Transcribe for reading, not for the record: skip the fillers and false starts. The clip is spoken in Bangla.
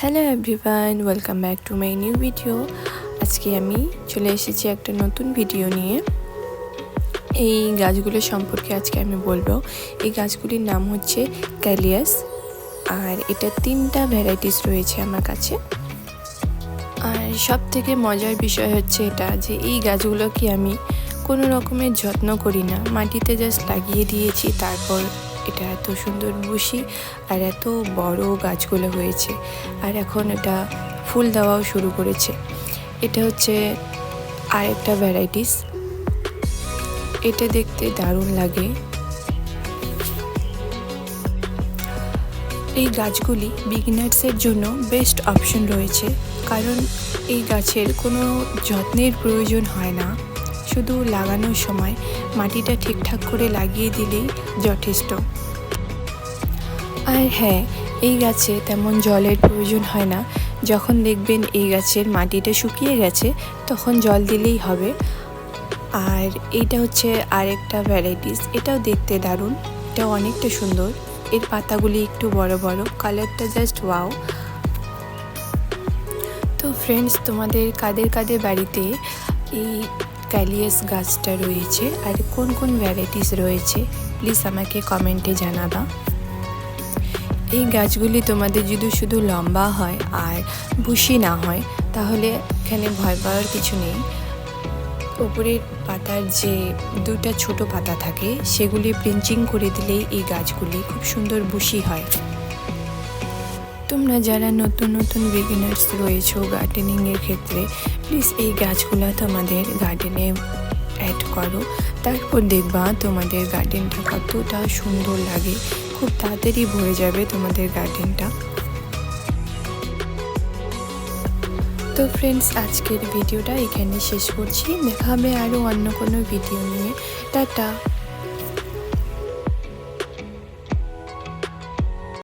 Hello everyone, welcome back to my new video. আজকে আমি চলে এসেছি একটা নতুন ভিডিও নিয়ে। এই গাছগুলো সম্পর্কে আজকে আমি বলবো। এই গাছগুলির নাম হচ্ছে ক্যালিয়াস, আর এটা 3টা ভ্যারাইটিস রয়েছে আমার কাছে। আর সব থেকে মজার বিষয় হচ্ছে এটা যে এই গাছগুলোকে আমি কোনো রকমের যত্ন করি না, মাটিতে জাস্ট লাগিয়ে দিয়েছি। তারপর এটা এত সুন্দর বুশি আর এত বড় গাছগুলো হয়েছে, আর এখন এটা ফুল দেওয়াও শুরু করেছে। এটা হচ্ছে আরেকটা ভ্যারাইটিস। এটা দেখতে দারুণ লাগে। এই গাছগুলি বিগিনার্সের জন্য বেস্ট অপশন রয়েছে, কারণ এই গাছের কোনো যত্নের প্রয়োজন হয় না। শুধু লাগানোর সময় মাটিটা ঠিকঠাক করে লাগিয়ে দিলেই যথেষ্ট। আর হ্যাঁ, এই গাছে তেমন জলের প্রয়োজন হয় না। যখন দেখবেন এই গাছের মাটিটা শুকিয়ে গেছে তখন জল দিলেই হবে। আর এইটা হচ্ছে আরেকটা ভ্যারাইটিস। এটাও দেখতে দারুণ, এটাও অনেকটা সুন্দর। এর পাতাগুলি একটু বড় বড়, কালারটা জাস্ট ওয়াও। তো ফ্রেন্ডস, তোমাদের কাদের কাদের বাড়িতে এই ক্যালিয়াস গাছটা রয়েছে আর কোন কোন ভ্যারাইটিস রয়েছে প্লিজ আমাকে কমেন্টে জানাবা। এই গাছগুলি তোমাদের যদি শুধু লম্বা হয় আর বুশি না হয় তাহলে এখানে ভয় পাওয়ার কিছু নেই। উপরের পাতার যে 2টা ছোট পাতা থাকে সেগুলি প্রিঞ্চিং করে দিলেই এই গাছগুলি খুব সুন্দর বুশি হয়। তোমরা যারা নতুন নতুন বিগিনার্স রয়েছো গার্ডেনিংয়ের ক্ষেত্রে, প্লিজ এই গাছগুলো তোমাদের গার্ডেনে অ্যাড করো। তারপর দেখবা তোমাদের গার্ডেনটা কতটা সুন্দর লাগে, খুব তাড়াতাড়ি ভরে যাবে তোমাদের গার্ডেনটা। তো ফ্রেন্ডস, আজকের ভিডিওটা এখানে শেষ করছি। দেখা হবে আরও অন্য কোনো ভিডিও নিয়ে। টাটা।